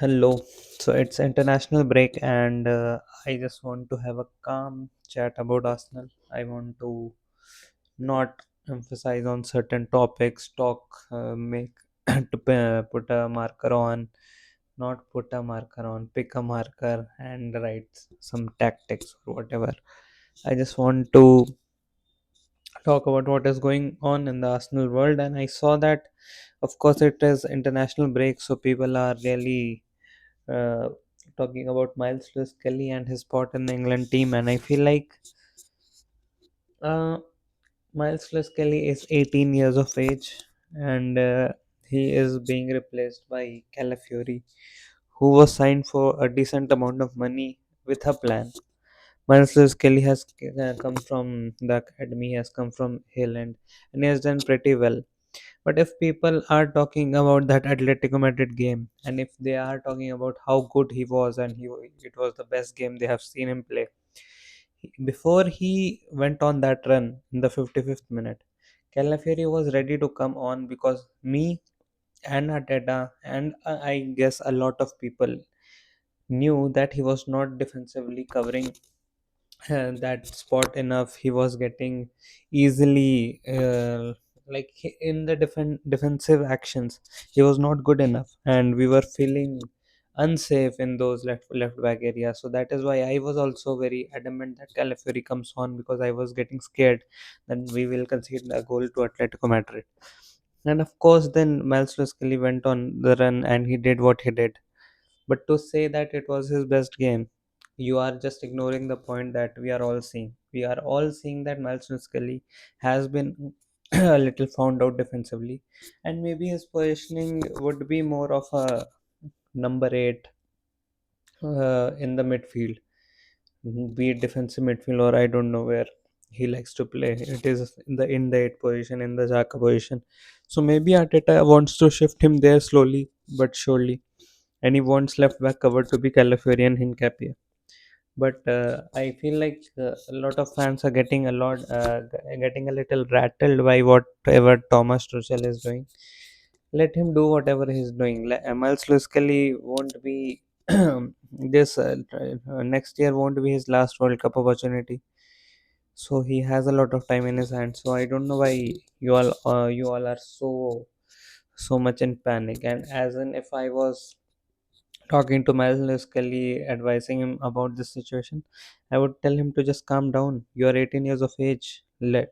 Hello. So it's international break, and I just want to have a calm chat about Arsenal. I want to not emphasize on certain topics, make put a marker on, not put a marker on, pick a marker and write some tactics or whatever. I just want to talk about what is going on in the Arsenal world, and I saw that, of course, it is international break, so people are really uh, talking about Miles Lewis Kelly and his spot in the England team, and I feel like uh, Miles Lewis Kelly is 18 years of age, and he is being replaced by Calafiori, who was signed for a decent amount of money with a plan. Miles Lewis Kelly has come from the academy, he has come from Hill, and he has done pretty well. But if people are talking about that Atletico Madrid game, and if they are talking about how good he was, and it was the best game they have seen him play, before he went on that run in the 55th minute, Calafiori was ready to come on because me and Arteta and I guess a lot of people knew that he was not defensively covering that spot enough. He was getting easily in the defensive actions he was not good enough, and we were feeling unsafe in those left back areas. So that is why I was also very adamant that Calafiori comes on, because I was getting scared that we will concede a goal to Atletico Madrid. And of course then Miles Kelly went on the run and he did what he did. But to say that it was his best game, you are just ignoring the point that we are all seeing. We are all seeing that Miles Scully has been a little found out defensively, and maybe his positioning would be more of a number eight in the midfield, be it defensive midfield or I don't know where he likes to play. It is in the eight position, in the Xhaka position. So maybe Arteta wants to shift him there slowly but surely, and he wants left back cover to be Calafiori and Hincapie. But I feel like a lot of fans are getting a little rattled by whatever Thomas Tuchel is doing. Let him do whatever he's doing. Miles Lewis Kelly won't be this next year won't be his last World Cup opportunity. So he has a lot of time in his hands. So I don't know why you all are so much in panic. And as in, if I was talking to Miles Kelly, advising him about this situation, I would tell him to just calm down. You are 18 years of age. There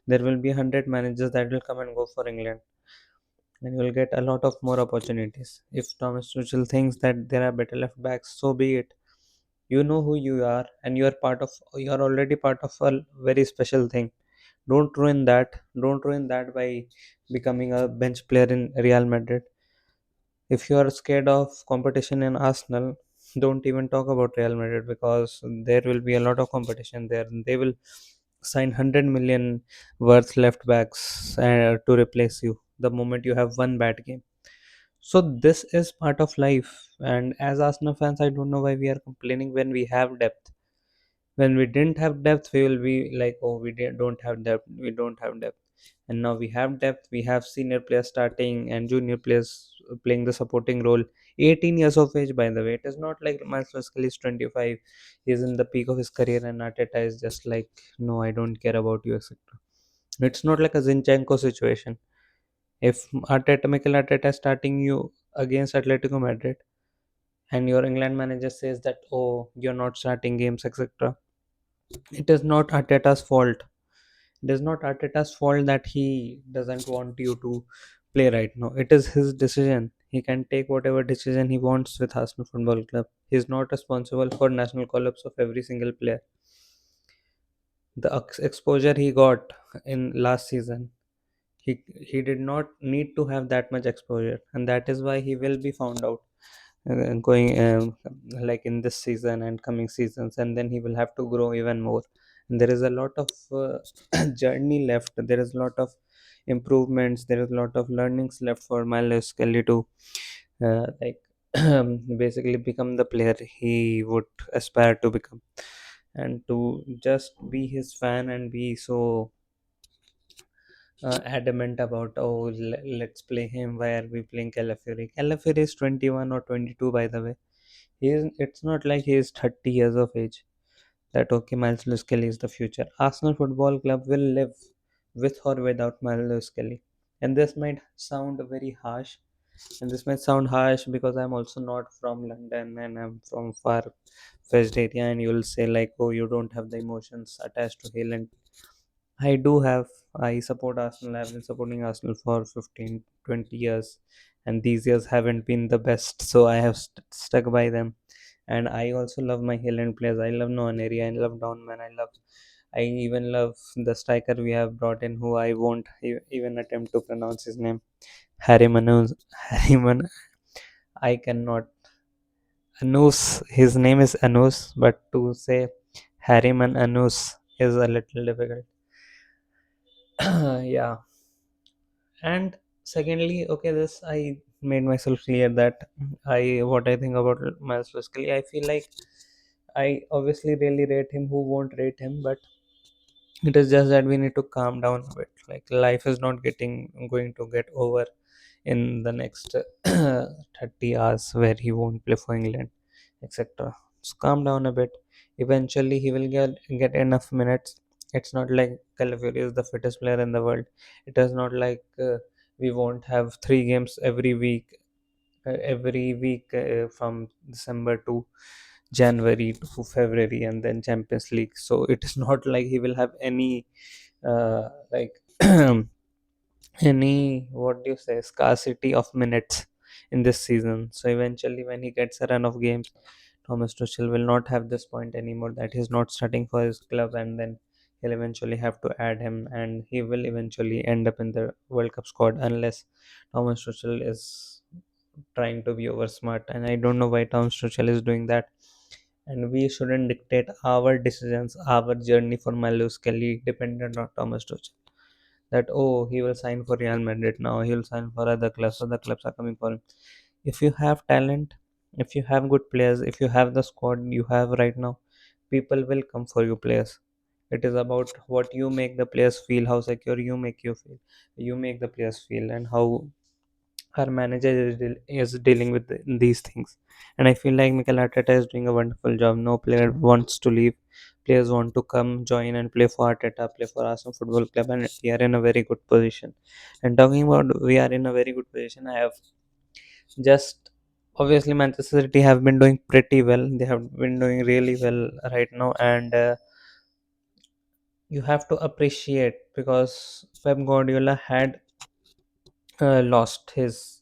will be 100 managers that will come and go for England, and you will get a lot of more opportunities. If Thomas Tuchel thinks that there are better left backs, so be it. You know who you are, and you are already part of a very special thing. Don't ruin that. Don't ruin that by becoming a bench player in Real Madrid. If you are scared of competition in Arsenal, don't even talk about Real Madrid, because there will be a lot of competition there. They will sign 100 million worth left backs to replace you the moment you have one bad game. So this is part of life. And as Arsenal fans, I don't know why we are complaining when we have depth. When we didn't have depth, we will be like, oh, don't have depth, we don't have depth. And now we have depth, we have senior players starting and junior players playing the supporting role. 18 years of age, by the way. It is not like Miles Scully is 25. He's in the peak of his career and Arteta is just like, no, I don't care about you, etc. It's not like a Zinchenko situation. If Mikel Arteta is starting you against Atletico Madrid, and your England manager says that, oh, you're not starting games, etc., it is not Arteta's fault. It is not Arteta's fault that he doesn't want you to play right now. It is his decision. He can take whatever decision he wants with Arsenal Football Club. He is not responsible for national call-ups of every single player. The exposure he got in last season, he did not need to have that much exposure, and that is why he will be found out going like in this season and coming seasons, and then he will have to grow even more. And there is a lot of journey left. There is a lot of improvements, there is a lot of learnings left for Miles Kelly to like basically become the player he would aspire to become. And to just be his fan and be so adamant about, oh, let's play him. Why are we playing Calafiori? Calafiori is 21 or 22, by the way. It's not like he is 30 years of age. That okay, Miles Lewis Kelly is the future. Arsenal Football Club will live with or without Miles Lewis Kelly. And this might sound very harsh, and this might sound harsh because I'm also not from London and I'm from far fetched area, and you'll say like, oh, you don't have the emotions attached to Hill. And I do have. I support Arsenal. I've been supporting Arsenal for 15, 20 years, and these years haven't been the best, so I have stuck by them. And I also love my Highland players. I love Noaneri, I love Downman, I even love the striker we have brought in, who I won't even attempt to pronounce his name. Harry Manus. Harry Man. I cannot. Anus. His name is Anus, but to say Harryman Anus is a little difficult. Yeah. And secondly, okay, this I made myself clear that I what I think about Miles Lewis. I feel like I obviously really rate him. Who won't rate him? But it is just that we need to calm down a bit. Like life is not getting going to get over in the next 30 hours where he won't play for England, etc. So calm down a bit. Eventually, he will get enough minutes. It's not like Calafiori is the fittest player in the world. It is not like we won't have 3 games every week from December to January to February, and then Champions League. So it is not like he will have any like any, what do you say, scarcity of minutes in this season. So eventually, when he gets a run of games, Thomas Tuchel will not have this point anymore that he's not starting for his club, and then he'll eventually have to add him, and he will eventually end up in the World Cup squad unless Thomas Tuchel is trying to be over smart. And I don't know why Thomas Tuchel is doing that. And we shouldn't dictate our decisions, our journey for Malus Kelly dependent on Thomas Tuchel. That oh, he will sign for Real Madrid now, he will sign for other clubs are coming for him. If you have talent, if you have good players, if you have the squad you have right now, people will come for you players. It is about what you make the players feel, how secure you make the players feel, and how our manager is dealing with these things. And I feel like Mikel Arteta is doing a wonderful job. No player wants to leave. Players want to come, join, and play for Arteta, play for Arsenal Football Club, and we are in a very good position. And talking about we are in a very good position, I have just obviously Manchester City have been doing pretty well. They have been doing really well right now, and you have to appreciate because Pep Guardiola had lost his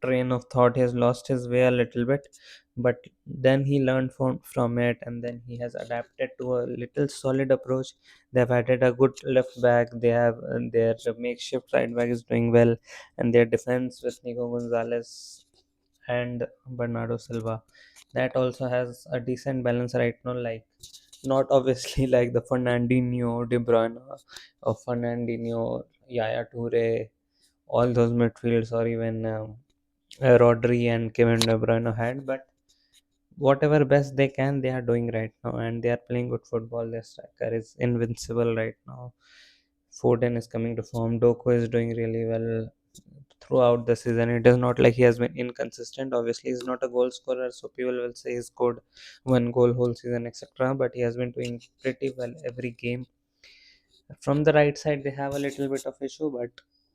train of thought. He has lost his way a little bit, but then he learned from it, and then he has adapted to a little solid approach. They've added a good left back. They have their makeshift right back is doing well, and their defense with Nico Gonzalez and Bernardo Silva, that also has a decent balance right now. Like not obviously like the Fernandinho, De Bruyne, or Fernandinho, Yaya Toure, all those midfields, or even Rodri and Kevin De Bruyne had, but whatever best they can, they are doing right now, and they are playing good football. Their striker is invincible right now. Foden is coming to form. Doku is doing really well throughout the season. It is not like he has been inconsistent. Obviously, he's not a goal scorer, so people will say he scored 1 goal whole season, etc. But he has been doing pretty well every game. From the right side, they have a little bit of issue, but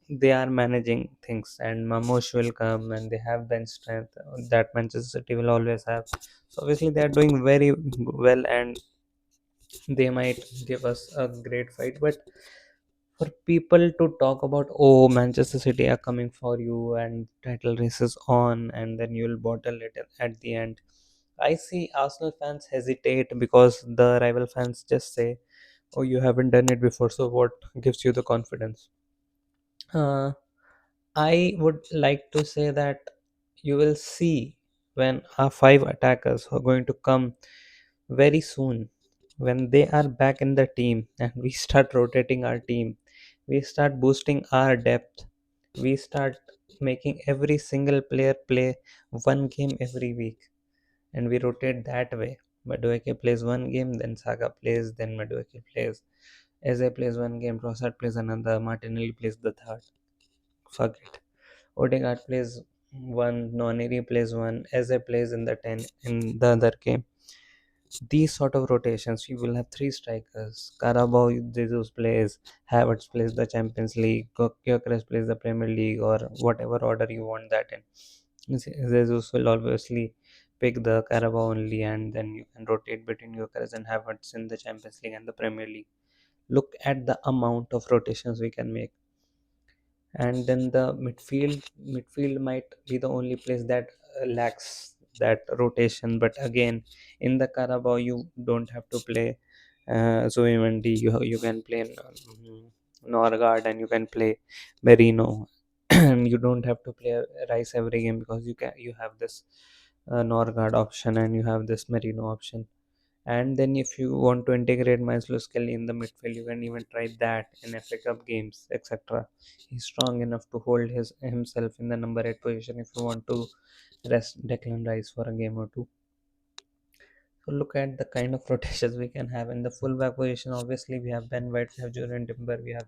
they are managing things. And Mamosh will come, and they have bench strength that Manchester City will always have. So obviously, they are doing very well, and they might give us a great fight. But for people to talk about, oh, Manchester City are coming for you, and title race is on, and then you'll bottle it at the end. I see Arsenal fans hesitate because the rival fans just say, oh, you haven't done it before, so what gives you the confidence? uh, I would like to say that you will see when our 5 attackers are going to come very soon, when they are back in the team and we start rotating our team, we start boosting our depth, we start making every single player play 1 game every week, and we rotate that way. Madueke plays 1 game, then Saga plays, then Madueke plays, Eze plays one game, Trossard plays another, Martinelli plays the third. Fuck it. Odegaard plays one, Noneri plays one, Eze plays in the 10 in the other game. These sort of rotations, you will have three strikers. Carabao, Jesus plays, Havertz plays the Champions League, Gyökeres plays the Premier League, or whatever order you want that in. Jesus will obviously pick the Carabao only, and then you can rotate between Gyökeres and Havertz in the Champions League and the Premier League. Look at the amount of rotations we can make. And then the midfield might be the only place that lacks that rotation. But again, in the Carabao, you don't have to play Zoe Mendy. You can play Norgard, and you can play Merino. And you don't have to play Rice every game, because you have this Norgard option, and you have this Merino option. And then if you want to integrate Maslow's Kelly in the midfield, you can even try that in FA Cup games, etc. He's strong enough to hold himself in the number 8 position if you want to rest Declan Rice for a game or two. So look at the kind of rotations we can have in the full back position. Obviously, we have Ben White, we have Jordan Timber, we have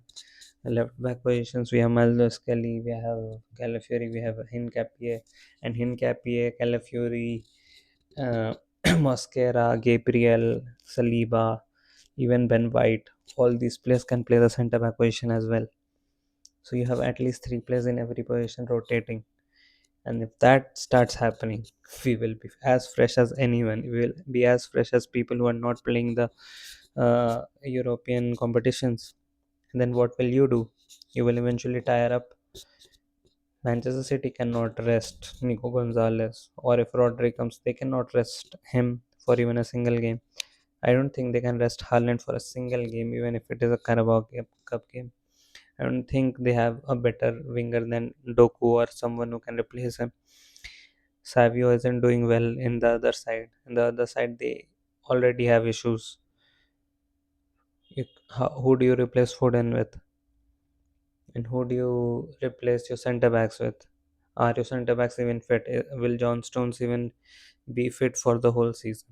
left back positions. We have Maslow's Kelly, we have Calafiori, we have Hincapie, and Hincapie, Calafiori, uh, Mosquera, Gabriel, Saliba, even Ben White. All these players can play the centre back position as well. So you have at least three players in every position rotating. And if that starts happening, we will be as fresh as anyone. We will be as fresh as people who are not playing the European competitions. And then what will you do? You will eventually tire up. Manchester City cannot rest Nico Gonzalez, or if Rodri comes, they cannot rest him for even a single game. I don't think they can rest Haaland for a single game, even if it is a Cup game. I don't think they have a better winger than Doku or someone who can replace him. Savio isn't doing well in the other side. In the other side, they already have issues. Who do you replace Foden with? And who do you replace your centre backs with? Are your centre backs even fit? Will John Stones even be fit for the whole season?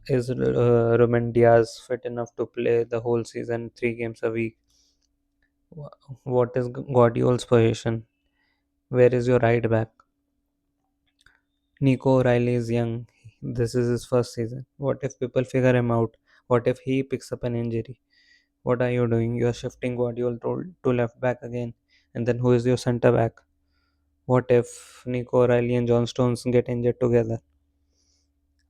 Is Ruben Diaz fit enough to play the whole season, 3 games a week? What is Guardiola's position? Where is your right back? Nico O'Reilly is young. This is his first season. What if people figure him out? What if he picks up an injury? What are you doing? You are shifting Guardiola to left back again. And then who is your centre back? What if Nico O'Reilly and John Stones get injured together?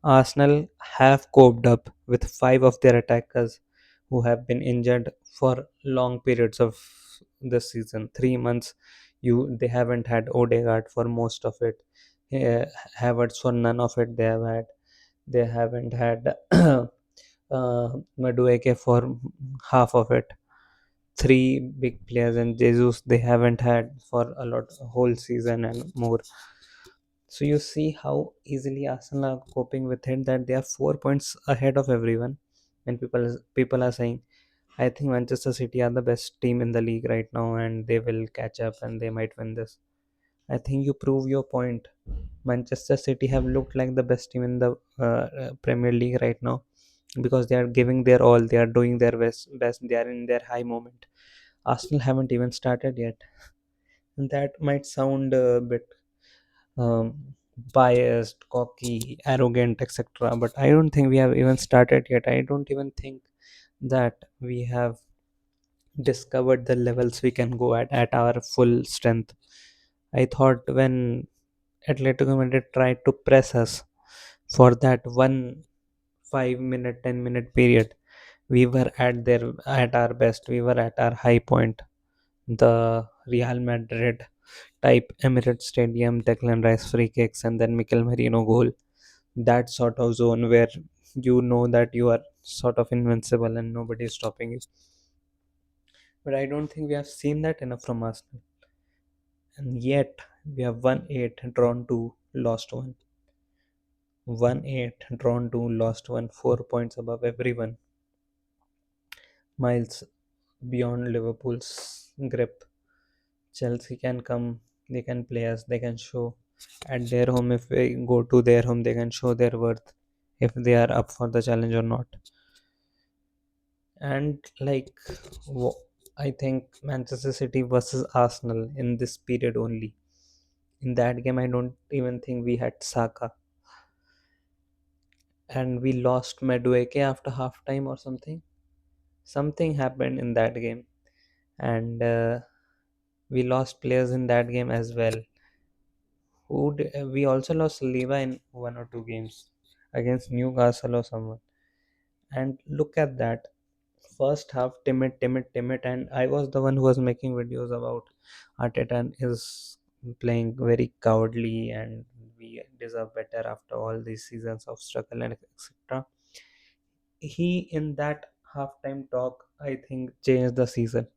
Arsenal have coped up with five of their attackers who have been injured for long periods of this season. 3 months, they haven't had Odegaard for most of it. Uh, Havertz for none of it they have had. They haven't had Madueke for half of it. Three big players and Jesus they haven't had for a whole season and more. So you see how easily Arsenal are coping with it, that they are 4 points ahead of everyone, and people are saying, I think Manchester City are the best team in the league right now, and they will catch up and they might win this. I think you prove your point. Manchester City have looked like the best team in the Premier League right now, because they are giving their all, they are doing their best, they are in their high moment. Arsenal haven't even started yet, and that might sound a bit biased, cocky, arrogant, etc. But I don't think we have even started yet. I don't even think that we have discovered the levels we can go at our full strength. I thought when Atletico Madrid tried to press us for that one 5 minute, 10 minute period, we were at our best. We were at our high point. The Real Madrid type Emirates Stadium, Declan Rice free kicks, and then Mikel Merino goal. That sort of zone where you know that you are sort of invincible and nobody is stopping you. But I don't think we have seen that enough from Arsenal. And yet, we have won 8, drawn 2, lost 1. Won 8, drawn 2, lost 1, 4 points above everyone. Miles beyond Liverpool's grip. Chelsea can come, they can play us, they can show at their home. If we go to their home, they can show their worth if they are up for the challenge or not. And like, I think Manchester City versus Arsenal in this period only. In that game, I don't even think we had Saka, and we lost Madueke after halftime or something. Something happened in that game, and we lost players in that game as well. We also lost Leva in one or two games against Newcastle or someone. And look at that. First half, timid, timid, timid, and I was the one who was making videos about Arteta is playing very cowardly and we deserve better after all these seasons of struggle and etc. He in that halftime talk, I think, changed the season.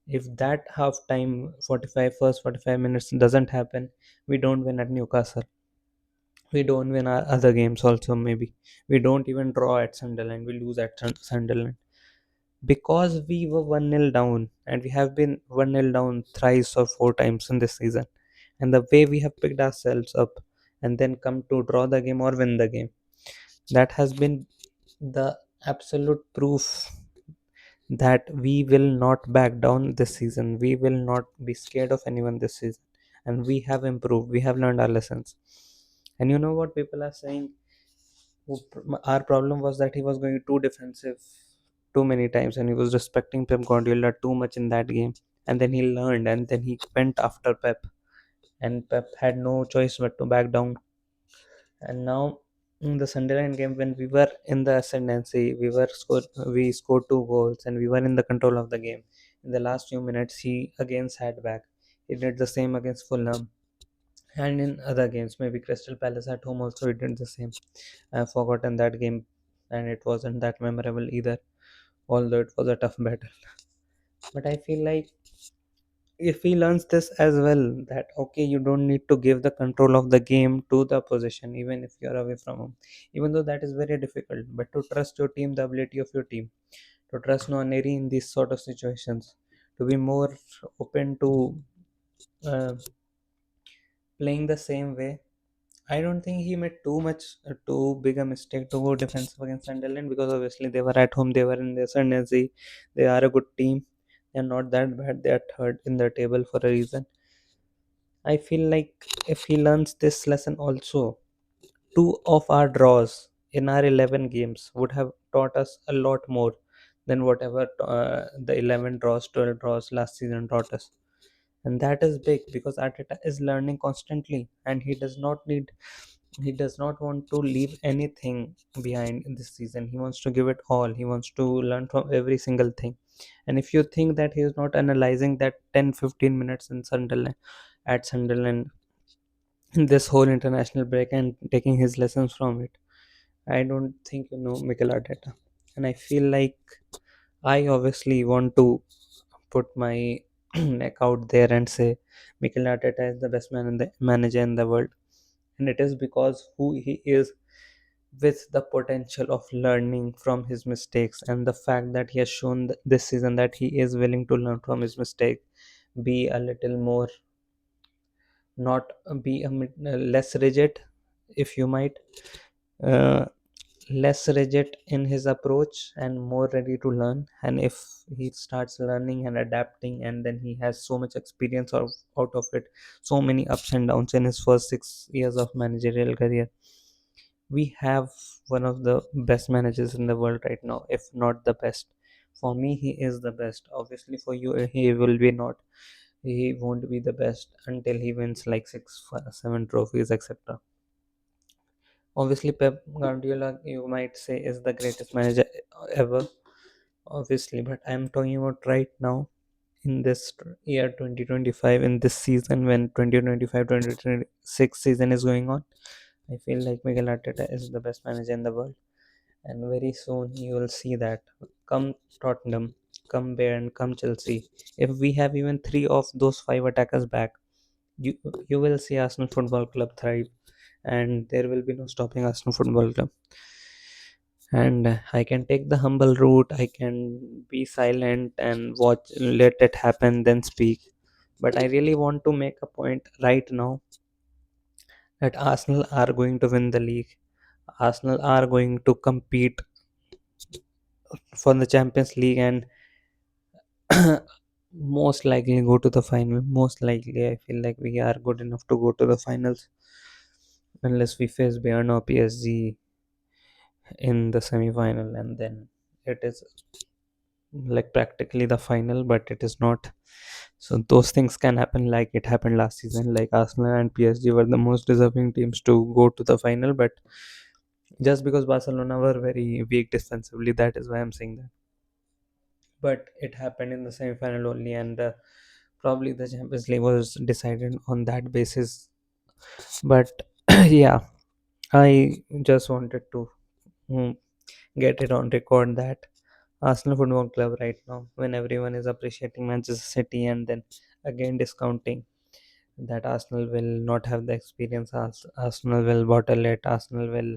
If that halftime 45 minutes doesn't happen, we don't win at Newcastle. We don't win our other games also, maybe. We don't even draw at Sunderland. We lose at Sunderland. Because we were 1-0 down, and we have been 1-0 down thrice or four times in this season. And the way we have picked ourselves up and then come to draw the game or win the game, that has been the absolute proof that we will not back down this season. We will not be scared of anyone this season. And we have improved. We have learned our lessons. And you know what people are saying? Our problem was that he was going too defensive too many times and he was respecting Pep Guardiola too much in that game. And then he learned and then he went after Pep. And Pep had no choice but to back down. And now in the Sunderland game, when we were in the ascendancy, we scored two goals and we were in the control of the game. In the last few minutes, he again sat back. He did the same against Fulham and in other games, maybe Crystal Palace at home also he did the same. I've forgotten that game, and it wasn't that memorable either, although it was a tough battle. But I feel like if he learns this as well, that okay, you don't need to give the control of the game to the opposition even if you're away from home, even though that is very difficult, but to trust your team, the ability of your team, to trust Nwaneri in these sort of situations, to be more open to uh, playing the same way. I don't think he made too big a mistake to go defensive against Sunderland, because obviously they were at home, they were in the ascendancy, they are a good team, they're not that bad, they are third in the table for a reason. I feel like if he learns this lesson also, two of our draws in our 11 games would have taught us a lot more than whatever the 11 draws, 12 draws last season taught us. And that is big because Arteta is learning constantly and he does not want to leave anything behind in this season. He wants to give it all. He wants to learn from every single thing. And if you think that he is not analyzing that 10-15 minutes in Sunderland at Sunderland in this whole international break and taking his lessons from it, I don't think you know Mikel Arteta. And I feel like I obviously want to put my neck out there and say Mikel Arteta is the best manager in the world, and it is because who he is, with the potential of learning from his mistakes and the fact that he has shown this season that he is willing to learn from his mistake, be a little more, not be less rigid, if you might, uh, less rigid in his approach and more ready to learn. And if he starts learning and adapting, and then he has so much experience out of it, so many ups and downs in his first 6 years of managerial career, we have one of the best managers in the world right now, if not the best. For me, he is the best. Obviously, for you, he will be not. He won't be the best until he wins like six, seven trophies, etc. Obviously, Pep Guardiola, you might say, is the greatest manager ever. Obviously, but I'm talking about right now in this year 2025, in this season when 2025-2026 season is going on. I feel like Miguel Arteta is the best manager in the world, and very soon you will see that. Come Tottenham, come Bayern, come Chelsea. If we have even three of those five attackers back, you you will see Arsenal Football Club thrive, and there will be no stopping Arsenal Football Club. And I can take the humble route. I can be silent and watch, let it happen, then speak. But I really want to make a point right now that Arsenal are going to win the league. Arsenal are going to compete for the Champions League and most likely go to the final. Most likely, I feel like we are good enough to go to the finals unless we face Bayern or PSG in the semi final, and then it is like practically the final, but it is not. So those things can happen, like it happened last season. Like Arsenal and PSG were the most deserving teams to go to the final, but just because Barcelona were very weak defensively, that is why I'm saying that. But it happened in the semi-final only, and probably the Champions League was decided on that basis. But yeah, I just wanted to mm, get it on record that Arsenal Football Club right now, when everyone is appreciating Manchester City and then again discounting that Arsenal will not have the experience, Arsenal will bottle it, Arsenal will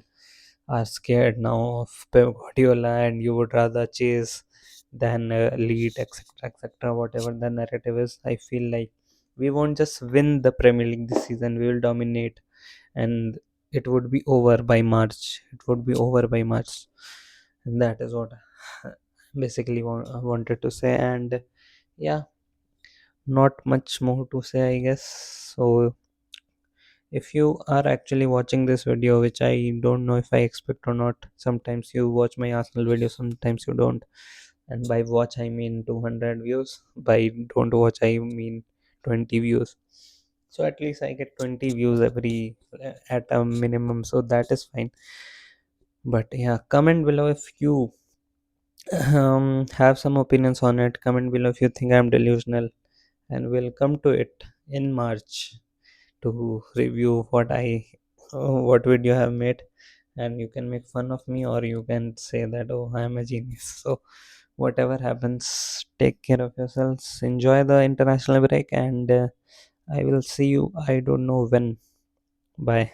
are scared now of Pep Guardiola, and you would rather chase than lead, etc., etc. Whatever the narrative is, I feel like we won't just win the Premier League this season; we will dominate, and it would be over by March. It would be over by March, and that is what basically I wanted to say. And yeah, not much more to say, I guess. So if you are actually watching this video, which I don't know if I expect or not, sometimes you watch my Arsenal video, sometimes you don't, and by watch I mean 200 views, by don't watch I mean 20 views. So at least I get 20 views every at a minimum, so that is fine. But yeah, comment below if you have some opinions on it. Comment below if you think I'm delusional, and we'll come to it in March to review what video I have made, and you can make fun of me or you can say that, oh, I am a genius. So whatever happens, take care of yourselves, enjoy the international break, and I will see you, I don't know when. Bye.